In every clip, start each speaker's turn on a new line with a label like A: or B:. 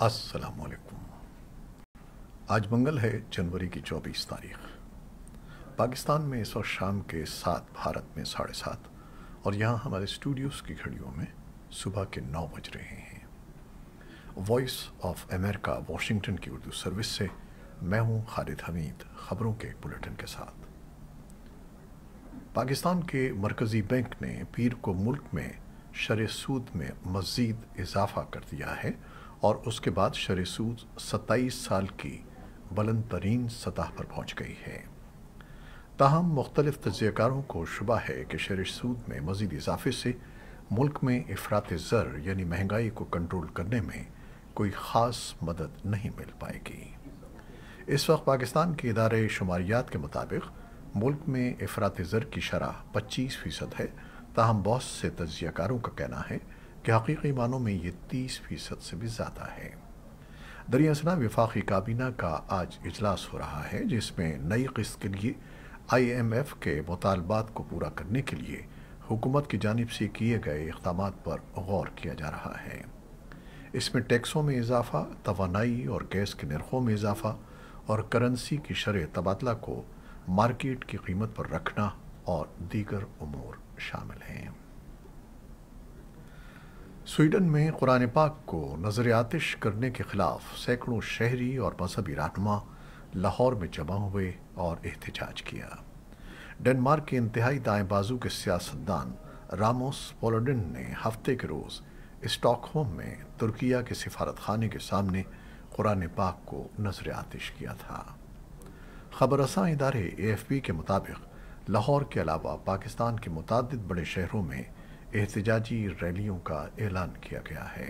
A: السلام علیکم۔ آج منگل ہے، جنوری کی 24 تاریخ۔ پاکستان میں اس وقت شام کے 7، بھارت میں 7:30، اور یہاں ہمارے اسٹوڈیوز کی گھڑیوں میں صبح کے 9 بج رہے ہیں۔ وائس آف امریکہ واشنگٹن کی اردو سروس سے میں ہوں خالد حمید، خبروں کے ایک بلیٹن کے ساتھ۔ پاکستان کے مرکزی بینک نے پیر کو ملک میں شرح سود میں مزید اضافہ کر دیا ہے اور اس کے بعد شرح سود 27 سال کی بلند ترین سطح پر پہنچ گئی ہے۔ تاہم مختلف تجزیہ کاروں کو شبہ ہے کہ شرح سود میں مزید اضافے سے ملک میں افراط زر یعنی مہنگائی کو کنٹرول کرنے میں کوئی خاص مدد نہیں مل پائے گی۔ اس وقت پاکستان کے ادارے شماریات کے مطابق ملک میں افراط زر کی شرح 25% ہے، تاہم بہت سے تجزیہ کاروں کا کہنا ہے کہ حقیقی معنوں میں یہ 30% سے بھی زیادہ ہے۔ دریں اثنا وفاقی کابینہ کا آج اجلاس ہو رہا ہے، جس میں نئی قسط کے لیے IMF کے مطالبات کو پورا کرنے کے لیے حکومت کی جانب سے کیے گئے اقدامات پر غور کیا جا رہا ہے۔ اس میں ٹیکسوں میں اضافہ، توانائی اور گیس کے نرخوں میں اضافہ اور کرنسی کی شرح تبادلہ کو مارکیٹ کی قیمت پر رکھنا اور دیگر امور شامل ہیں۔ سویڈن میں قرآن پاک کو نظر آتش کرنے کے خلاف سینکڑوں شہری اور مذہبی رہنما لاہور میں جمع ہوئے اور احتجاج کیا۔ ڈنمارک کے انتہائی دائیں بازو کے سیاستدان راموس پولوڈن نے ہفتے کے روز اسٹاک ہوم میں ترکیہ کے سفارت خانے کے سامنے قرآن پاک کو نظر آتش کیا تھا۔ خبر رساں ادارے AFP کے مطابق لاہور کے علاوہ پاکستان کے متعدد بڑے شہروں میں احتجاجی ریلیوں کا اعلان کیا گیا ہے۔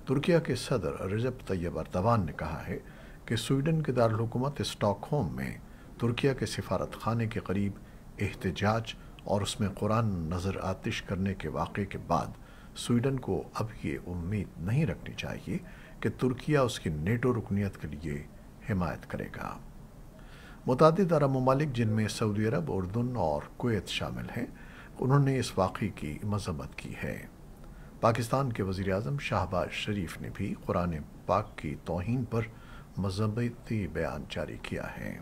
A: ترکیہ کے صدر رجب طیب اردوان نے کہا ہے کہ سویڈن کے دارالحکومت اسٹاک ہوم میں ترکیہ کے سفارت خانے کے قریب احتجاج اور اس میں قرآن نظر آتش کرنے کے واقعے کے بعد سویڈن کو اب یہ امید نہیں رکھنی چاہیے کہ ترکیہ اس کی نیٹو رکنیت کے لیے حمایت کرے گا۔ متعدد عرب ممالک جن میں سعودی عرب، اردن اور کویت شامل ہیں، انہوں نے اس واقعے کی مذمت کی ہے۔ پاکستان کے وزیر اعظم شہباز شریف نے بھی قرآن پاک کی توہین پر مذمتی بیان جاری کیا ہے۔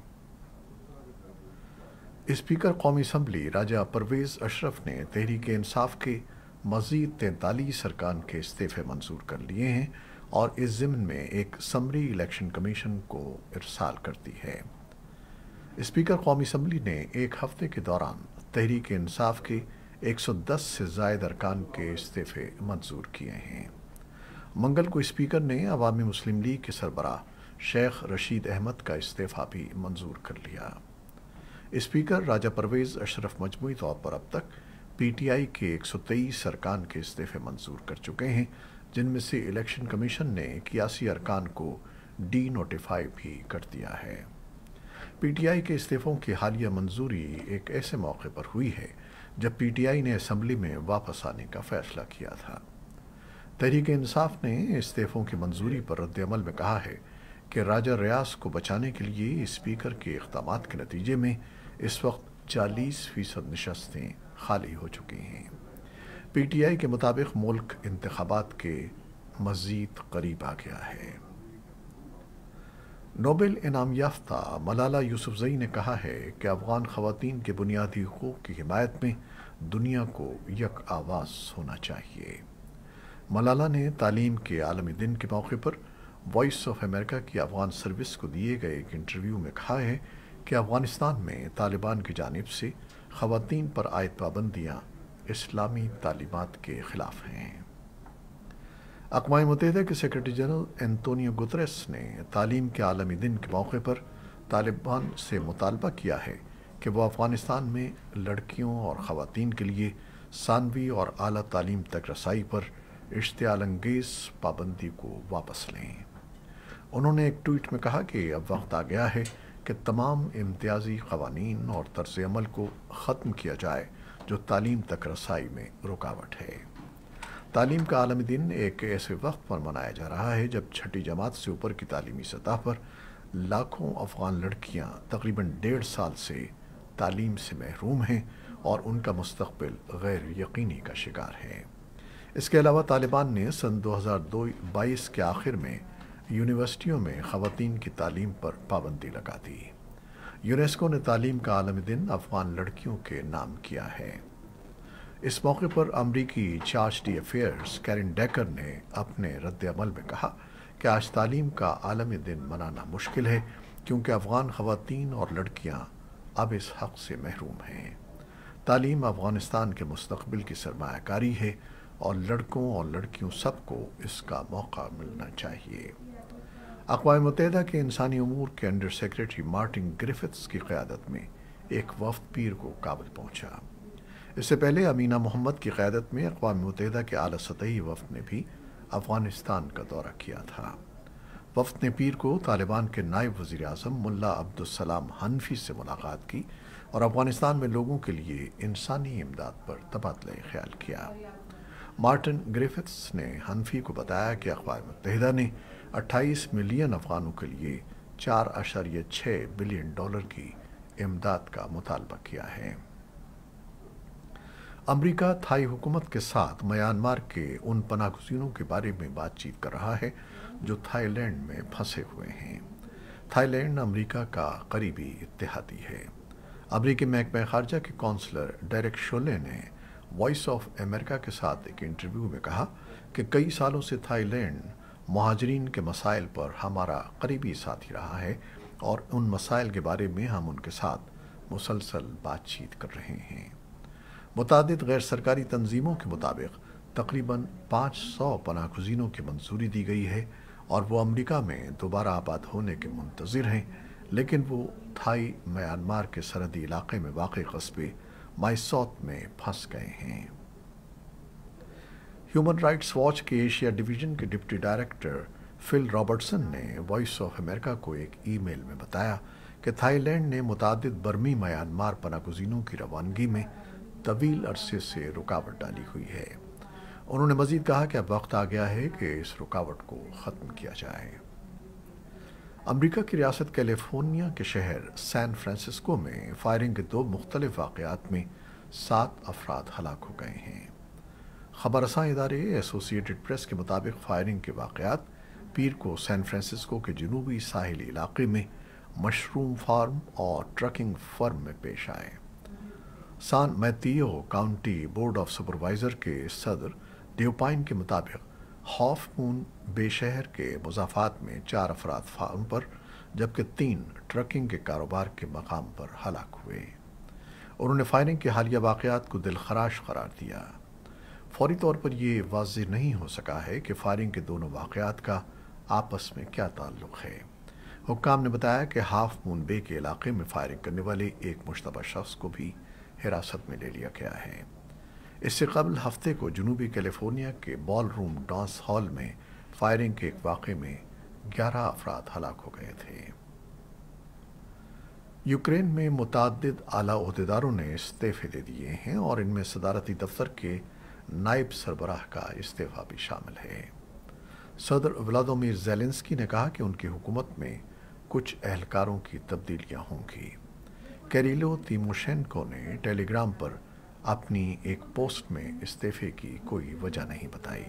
A: اسپیکر قومی اسمبلی راجہ پرویز اشرف نے تحریک انصاف کے مزید 43 ارکان کے استعفے منظور کر لیے ہیں اور اس ضمن میں ایک سمری الیکشن کمیشن کو ارسال کر دی ہے۔ اسپیکر قومی اسمبلی نے ایک ہفتے کے دوران تحریک انصاف کے 110 سے زائد ارکان کے استعفے منظور کیے ہیں۔ منگل کو اسپیکر نے عوامی مسلم لیگ کے سربراہ شیخ رشید احمد کا استعفیٰ بھی منظور کر لیا۔ اسپیکر راجہ پرویز اشرف مجموعی طور پر اب تک PTI کے 123 ارکان کے استعفے منظور کر چکے ہیں، جن میں سے الیکشن کمیشن نے 81 ارکان کو ڈی نوٹیفائی بھی کر دیا ہے۔ PTI کے استعفوں کی حالیہ منظوری ایک ایسے موقع پر ہوئی ہے جب PTI نے اسمبلی میں واپس آنے کا فیصلہ کیا تھا۔ تحریک انصاف نے استعفوں کی منظوری پر رد عمل میں کہا ہے کہ راجہ ریاض کو بچانے کے لیے اسپیکر کے اقدامات کے نتیجے میں اس وقت 40% نشستیں خالی ہو چکی ہیں۔ PTI کے مطابق ملک انتخابات کے مزید قریب آ گیا ہے۔ نوبل انعام یافتہ ملالہ یوسفزئی نے کہا ہے کہ افغان خواتین کے بنیادی حقوق کی حمایت میں دنیا کو یک آواز ہونا چاہیے۔ ملالہ نے تعلیم کے عالمی دن کے موقع پر وائس آف امریکہ کی افغان سروس کو دیے گئے ایک انٹرویو میں کہا ہے کہ افغانستان میں طالبان کی جانب سے خواتین پر عائد پابندیاں اسلامی تعلیمات کے خلاف ہیں۔ اقوام متحدہ کے سیکرٹری جنرل انتونیو گتریس نے تعلیم کے عالمی دن کے موقع پر طالبان سے مطالبہ کیا ہے کہ وہ افغانستان میں لڑکیوں اور خواتین کے لیے ثانوی اور اعلیٰ تعلیم تک رسائی پر اشتعال انگیز پابندی کو واپس لیں۔ انہوں نے ایک ٹویٹ میں کہا کہ اب وقت آ گیا ہے کہ تمام امتیازی قوانین اور طرز عمل کو ختم کیا جائے جو تعلیم تک رسائی میں رکاوٹ ہے۔ تعلیم کا عالمی دن ایک ایسے وقت پر منایا جا رہا ہے جب چھٹی جماعت سے اوپر کی تعلیمی سطح پر لاکھوں افغان لڑکیاں تقریباً 1.5 سال سے تعلیم سے محروم ہیں اور ان کا مستقبل غیر یقینی کا شکار ہے۔ اس کے علاوہ طالبان نے سن 2022 کے آخر میں یونیورسٹیوں میں خواتین کی تعلیم پر پابندی لگا دی۔ یونیسکو نے تعلیم کا عالمی دن افغان لڑکیوں کے نام کیا ہے۔ اس موقع پر امریکی charge D affairs Keran decker نے اپنے رد عمل میں کہا کہ آج تعلیم کا عالمی دن منانا مشکل ہے کیونکہ افغان خواتین اور لڑکیاں اب اس حق سے محروم ہیں۔ تعلیم افغانستان کے مستقبل کی سرمایہ کاری ہے اور لڑکوں اور لڑکیوں سب کو اس کا موقع ملنا چاہیے۔ اقوام متحدہ کے انسانی امور کے انڈر سیکریٹری مارٹن گرفٹس کی قیادت میں ایک وفد پیر کو کابل پہنچا۔ اس سے پہلے امینہ محمد کی قیادت میں اقوام متحدہ کے اعلیٰ سطحی وفد نے بھی افغانستان کا دورہ کیا تھا۔ وفد نے پیر کو طالبان کے نائب وزیر اعظم ملا عبدالسلام حنفی سے ملاقات کی اور افغانستان میں لوگوں کے لیے انسانی امداد پر تبادلہ خیال کیا۔ مارٹن گرفٹس نے حنفی کو بتایا کہ اقوام متحدہ نے 28 ملین افغانوں کے لیے 4.6 بلین ڈالر کی امداد کا مطالبہ کیا ہے۔ امریکہ تھائی حکومت کے ساتھ میانمار کے ان پناہ گزینوں کے بارے میں بات چیت کر رہا ہے جو تھائی لینڈ میں پھنسے ہوئے ہیں۔ تھائی لینڈ امریکہ کا قریبی اتحادی ہے۔ امریکی محکمہ خارجہ کے کونسلر ڈیرک شولے نے وائس آف امریکہ کے ساتھ ایک انٹرویو میں کہا کہ کئی سالوں سے تھائی لینڈ مہاجرین کے مسائل پر ہمارا قریبی ساتھی رہا ہے اور ان مسائل کے بارے میں ہم ان کے ساتھ مسلسل بات چیت کر رہے ہیں۔ متعدد غیر سرکاری تنظیموں کے مطابق تقریباً 500 پناہ گزینوں کی منظوری دی گئی ہے اور وہ امریکہ میں دوبارہ آباد ہونے کے منتظر ہیں، لیکن وہ تھائی میانمار کے سرحدی علاقے میں واقع قصبے مائسوت میں پھنس گئے ہیں۔ ہیومن رائٹس واچ کے ایشیا ڈویژن کے ڈپٹی ڈائریکٹر فل رابرٹسن نے وائس آف امریکہ کو ایک ای میل میں بتایا کہ تھائی لینڈ نے متعدد برمی میانمار پناہ گزینوں کی روانگی میں طویل عرصے سے رکاوٹ ڈالی ہوئی ہے۔ انہوں نے مزید کہا کہ اب وقت آ گیا ہے کہ اس رکاوٹ کو ختم کیا جائے۔ امریکہ کی ریاست کیلیفورنیا کے شہر سین فرانسسکو میں فائرنگ کے 2 مختلف واقعات میں 7 افراد ہلاک ہو گئے ہیں۔ خبر رساں ادارے ایسوسی ایٹڈ پریس کے مطابق فائرنگ کے واقعات پیر کو سین فرانسسکو کے جنوبی ساحلی علاقے میں مشروم فارم اور ٹرکنگ فرم میں پیش آئے۔ سان میتیو کاؤنٹی بورڈ آف سپروائزر کے صدر ڈیوپائن کے مطابق ہاف مون بے شہر کے مضافات میں 4 افراد فارم پر جبکہ 3 ٹرکنگ کے کاروبار کے مقام پر ہلاک ہوئے۔ انہوں نے فائرنگ کے حالیہ واقعات کو دلخراش قرار دیا۔ فوری طور پر یہ واضح نہیں ہو سکا ہے کہ فائرنگ کے دونوں واقعات کا آپس میں کیا تعلق ہے۔ حکام نے بتایا کہ ہاف مون بے کے علاقے میں فائرنگ کرنے والے ایک مشتبہ شخص کو بھی حراست میں لے لیا گیا ہے۔ اس سے قبل ہفتے کو جنوبی کیلیفورنیا کے بال روم ڈانس ہال میں فائرنگ کے ایک واقعے میں 11 افراد ہلاک ہو گئے تھے۔ یوکرین میں متعدد اعلیٰ عہدیداروں نے استعفے دے دیے ہیں اور ان میں صدارتی دفتر کے نائب سربراہ کا استعفیٰ بھی شامل ہے۔ صدر ولادیمیر زیلنسکی نے کہا کہ ان کی حکومت میں کچھ اہلکاروں کی تبدیلیاں ہوں گی۔ کیریلو تیموشینکو نے ٹیلی گرام پر اپنی ایک پوسٹ میں استعفے کی کوئی وجہ نہیں بتائی۔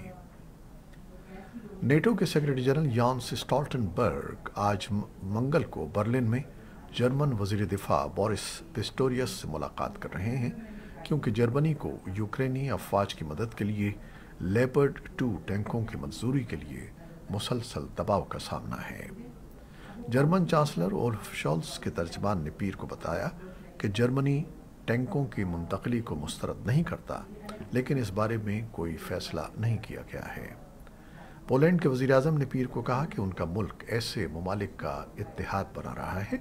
A: نیٹو کے سیکرٹری جنرل یانس اسٹالٹنبرگ آج منگل کو برلن میں جرمن وزیر دفاع بورس پسٹوریس سے ملاقات کر رہے ہیں کیونکہ جرمنی کو یوکرینی افواج کی مدد کے لیے لیپرڈ 2 ٹینکوں کی منظوری کے لیے مسلسل دباؤ کا سامنا ہے۔ جرمن چانسلر اولف شولز کے ترجمان نے پیر کو بتایا کہ جرمنی ٹینکوں کی منتقلی کو مسترد نہیں کرتا، لیکن اس بارے میں کوئی فیصلہ نہیں کیا گیا ہے۔ پولینڈ کے وزیر اعظم نے پیر کو کہا کہ ان کا ملک ایسے ممالک کا اتحاد بنا رہا ہے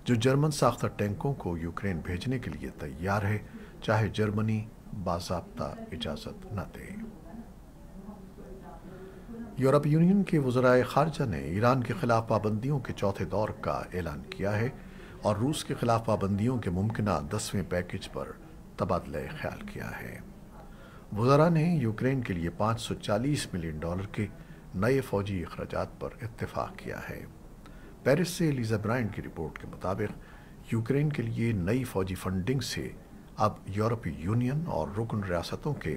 A: جو جرمن ساختہ ٹینکوں کو یوکرین بھیجنے کے لیے تیار ہے، چاہے جرمنی باضابطہ اجازت نہ دے۔ یورپی یونین کے وزرائے خارجہ نے ایران کے خلاف پابندیوں کے چوتھے دور کا اعلان کیا ہے اور روس کے خلاف پابندیوں کے ممکنہ 10ویں پیکج پر تبادلہ خیال کیا ہے۔ وزراء نے یوکرین کے لیے $540 ملین کے نئے فوجی اخراجات پر اتفاق کیا ہے۔ پیرس سے لیزا برائنڈ کی رپورٹ کے مطابق یوکرین کے لیے نئی فوجی فنڈنگ سے اب یورپی یونین اور رکن ریاستوں کے